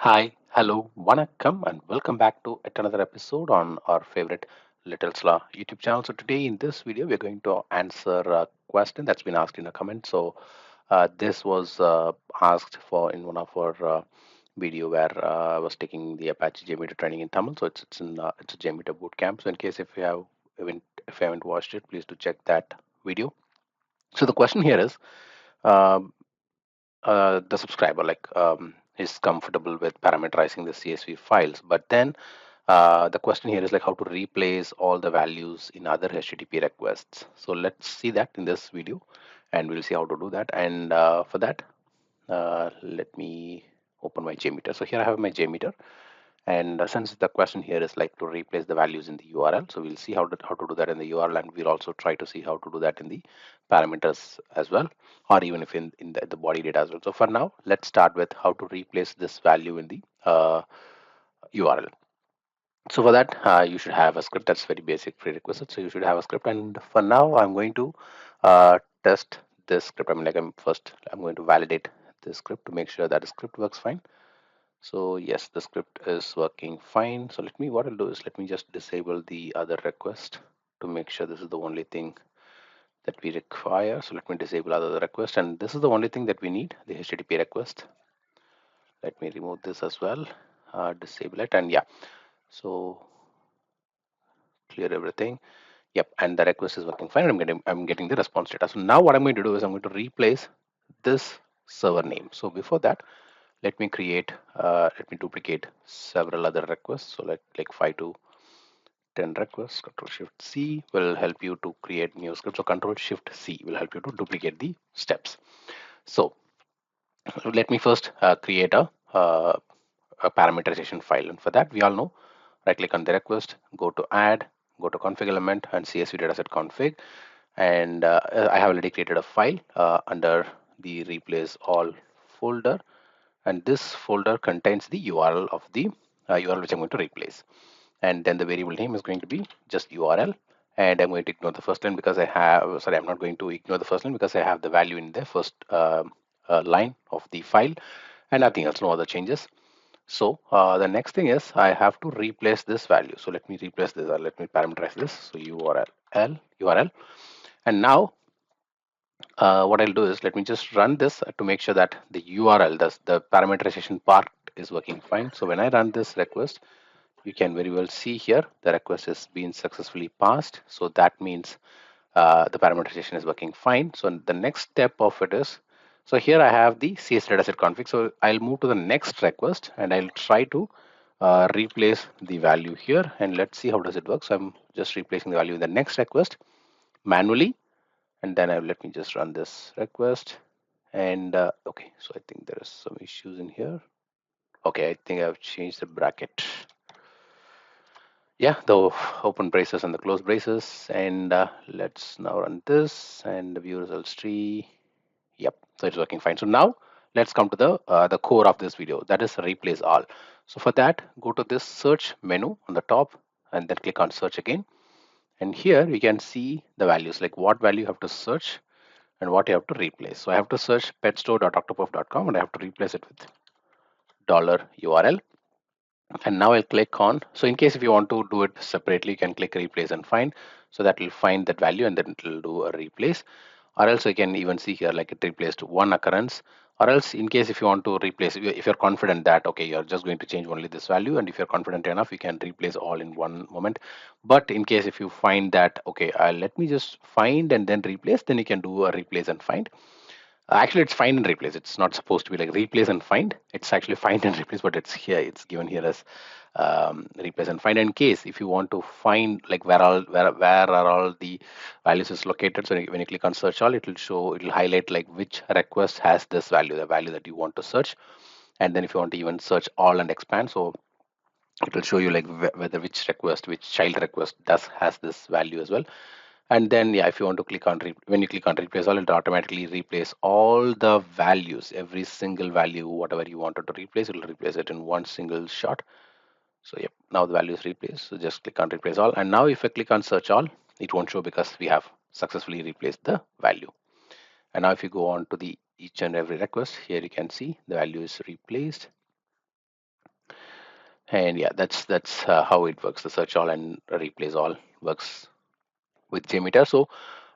Hi, hello, vanakkam, and welcome back to yet another episode on our favorite Little Slaw YouTube channel. So today in this video, we're going to answer a question that's been asked in a comment. So this was asked for in one of our video where I was taking the Apache JMeter training in Tamil. So it's a JMeter boot camp. So in case if you haven't watched it, please do check that video. So the question here is. um the subscriber is comfortable with parameterizing the CSV files, but then the question here is like how to replace all the values in other HTTP requests. So let's see that in this video, and we'll see how to do that. And for that, let me open my JMeter. So here I have my JMeter, and since the question here is like to replace the values in the URL, so we'll see how to do that in the URL, and we'll also try to see how to do that in the parameters as well, or even if in the body data as well. So for now, let's start with how to replace this value in the URL. So for that, you should have a script. That's very basic prerequisite. So you should have a script, and for now, I'm going to test this script. I'm going to validate this script to make sure that the script works fine. So yes, the script is working fine. So what I'll do is let me just disable the other request to make sure this is the only thing that we require. So let me disable other request, and this is the only thing that we need, the HTTP request. Let me remove this as well, disable it, and yeah, so clear everything. Yep, and the request is working fine. I'm getting the response data. So now what I'm going to do is I'm going to replace this server name. So before that, let me duplicate several other requests. So like 5 to 10 requests. Control Shift C will help you to create new scripts. So Control Shift C will help you to duplicate the steps. So let me first create a parameterization file, and for that we all know, right click on the request, go to add, go to config element and CSV dataset config, and I have already created a file under the replace all folder, and this folder contains the URL of the URL which I'm going to replace, and then the variable name is going to be just URL, and I'm going to ignore the first line because I'm not going to ignore the first line because I have the value in the first line of the file and nothing else, no other changes. So the next thing is I have to replace this value. So let me replace this, let me parameterize this. So URL, and now what I'll do is let me just run this to make sure that the URL, the parameterization part is working fine. So when I run this request, you can very well see here the request has been successfully passed. So that means the parameterization is working fine. So the next step of it is, so here I have the CS dataset config. So I'll move to the next request and I'll try to replace the value here, and let's see how does it work. So I'm just replacing the value in the next request manually, and then let me just run this request. And okay, so I think there is some issues in here. Okay, I think I've changed the bracket. Yeah, the open braces and the closed braces, and let's now run this and the view results tree. Yep, so it's working fine. So now let's come to the core of this video, that is replace all. So for that, go to this search menu on the top and then click on search again, and here you can see the values, like what value you have to search and what you have to replace. So I have to search petstore.octopuff.com and I have to replace it with $URL. And now I'll click on, so in case if you want to do it separately, you can click replace and find, so that will find that value and then it will do a replace. Or else you can even see here like it replaced one occurrence. Or else in case if you want to replace, if you're confident that okay, you're just going to change only this value, and if you're confident enough, you can replace all in one moment. But in case if you find that okay, let me just find and then replace, then you can do a replace and find. Actually, it's find and replace. It's not supposed to be like replace and find. It's actually find and replace, but it's given here as replace and find. In case if you want to find like where are all the values is located, so when you click on search all, it'll highlight like which request has this value, the value that you want to search. And then if you want to even search all and expand, so it will show you like whether which child request does has this value as well. And then yeah, if you want to click on when you click on replace all, it automatically replace all the values, every single value, whatever you wanted to replace, it will replace it in one single shot. So yep, now the value is replaced. So just click on replace all, and now if I click on search all, it won't show because we have successfully replaced the value. And now if you go on to the each and every request, here you can see the value is replaced. And yeah, that's how it works. The search all and replace all works with JMeter. So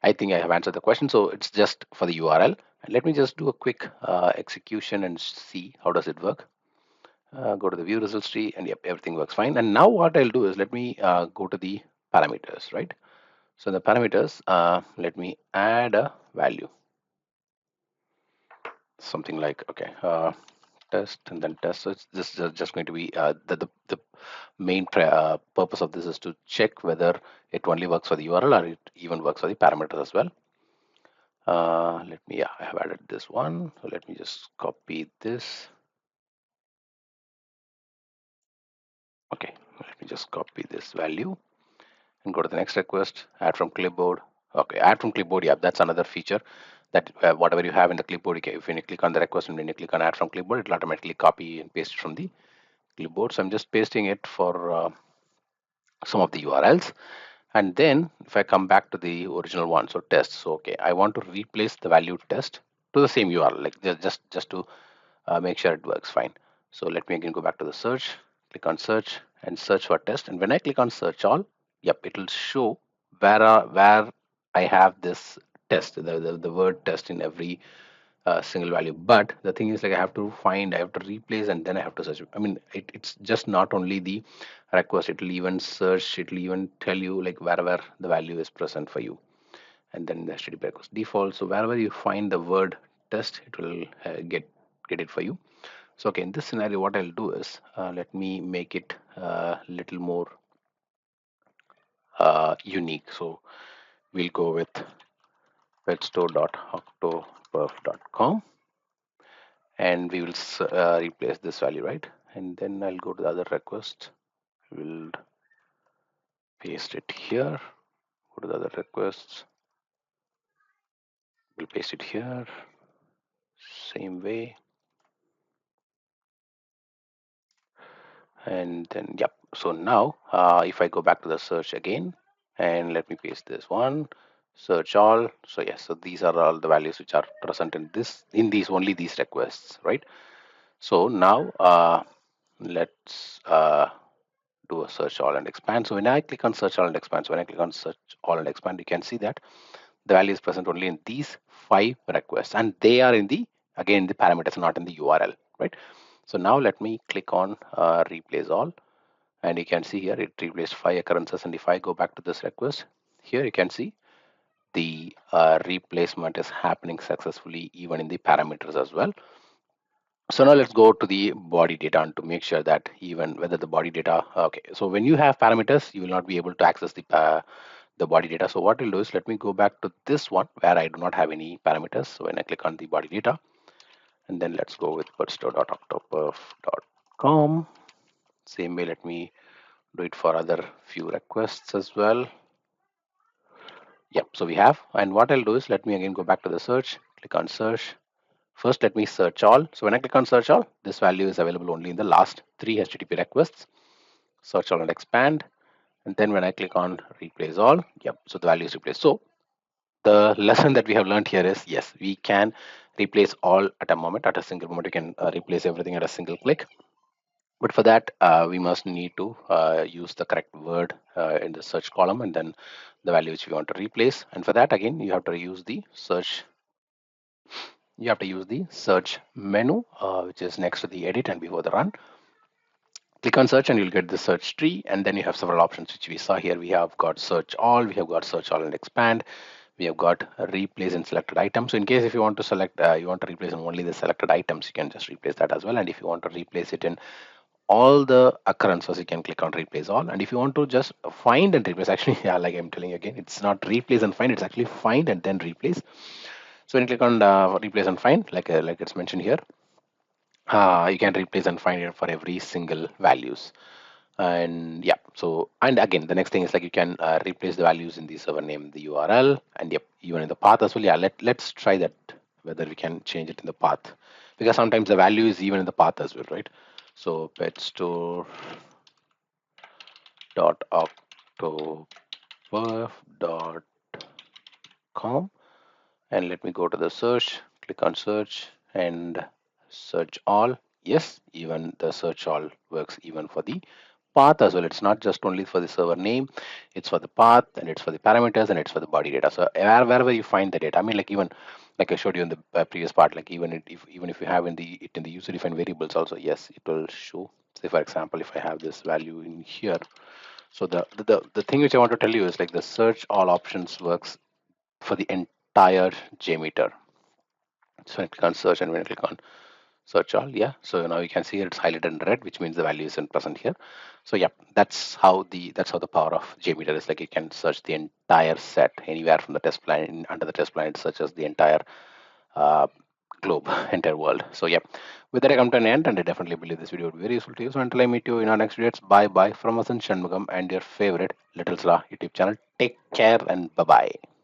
I think I have answered the question. So it's just for the URL. And let me just do a quick execution and see how does it work. Go to the view results tree, and yep, everything works fine. And now what I'll do is let me go to the parameters, right? So in the parameters, let me add a value, something like okay, test and then test. So it's just going to be the main purpose of this is to check whether it only works for the URL or it even works for the parameters as well. Let me, yeah, I have added this one. So let me just copy this. Okay, let me just copy this value and go to the next request, add from clipboard. Okay, add from clipboard, yeah, that's another feature that whatever you have in the clipboard, if you click on the request and when you click on add from clipboard, it will automatically copy and paste it from the clipboard. So I'm just pasting it for some of the URLs. And then if I come back to the original one, so test. So okay, I want to replace the value test to the same URL, like just to make sure it works fine. So let me again go back to the search, click on search and search for test. And when I click on search all, yep, it will show where I have this test, the word test in every single value. But the thing is, like, I have to replace, and then I have to search. I mean, it's just not only the request, it will even search, it will even tell you like wherever the value is present for you, and then the HTTP request default. So wherever you find the word test, it will get it for you. So okay, in this scenario, what I'll do is let me make it a little more unique. So we'll go with petstore.octoperf.com, and we will replace this value, right? And then I'll go to the other request. We'll paste it here. Go to the other requests. We'll paste it here. Same way. And then, yep. So now, if I go back to the search again, and let me paste this one, search all. So yes, so these are all the values which are present in these only these requests, right? So now, let's do a search all and expand. So when I click on search all and expand, so when I click on search all and expand, you can see that the value is present only in these 5 requests, and they are in the, again, the parameters, not in the URL, right? So now let me click on replace all, and you can see here it replaced 5 occurrences. And if I go back to this request, here you can see the replacement is happening successfully even in the parameters as well. So now let's go to the body data and to make sure that even whether the body data, okay, so when you have parameters, you will not be able to access the body data. So what we'll do is let me go back to this one where I do not have any parameters. So when I click on the body data, and then let's go with petstore.octoperf.com. Same way, let me do it for other few requests as well. Yep, so we have, and what I'll do is let me again go back to the search, click on search. First, let me search all. So when I click on search all, this value is available only in the last 3 HTTP requests. Search all and expand. And then when I click on replace all, yep, so the value is replaced. So the lesson that we have learned here is, yes, we can replace all at a moment, at a single moment. We can replace everything at a single click. But for that, we must need to use the correct word in the search column, and then the value which we want to replace. And for that, again, you have to use the search. You have to use the search menu, which is next to the edit and before the run. Click on search and you'll get the search tree, and then you have several options which we saw here. We have got search all, we have got search all and expand, we have got replace in selected items. So in case if you want to select, you want to replace in only the selected items, you can just replace that as well. And if you want to replace it in all the occurrences, you can click on replace all. And if you want to just find and replace, actually, yeah, like I'm telling you again, it's not replace and find, it's actually find and then replace. So when you click on replace and find, like it's mentioned here, you can replace and find it for every single values. And yeah, so, and again, the next thing is like you can replace the values in the server name, the URL, and yep, even in the path as well. Yeah, let's try that, whether we can change it in the path, because sometimes the value is even in the path as well, right? So petstore.octoperf.com, and let me go to the search, click on search and search all. yes, even the search all works even for the path as well. It's not just only for the server name, it's for the path and it's for the parameters and it's for the body data. So wherever you find the data, I mean, like even like I showed you in the previous part, like even if you have in the user defined variables also, yes, it will show. Say for example, if I have this value in here, so the thing which I want to tell you is like the search all options works for the entire JMeter. So I click on search and when I click on search all, yeah, so now you can see it's highlighted in red, which means the value isn't present here. So yeah, that's how the power of JMeter is. Like you can search the entire set anywhere from the test plan. Under the test plan it searches the entire uh, globe, entire world. So yeah, with that I come to an end, and I definitely believe this video would be very useful to you. So until I meet you in our next videos, bye bye from Asan Shanmugam and your favorite Little Sla YouTube channel. Take care and bye bye.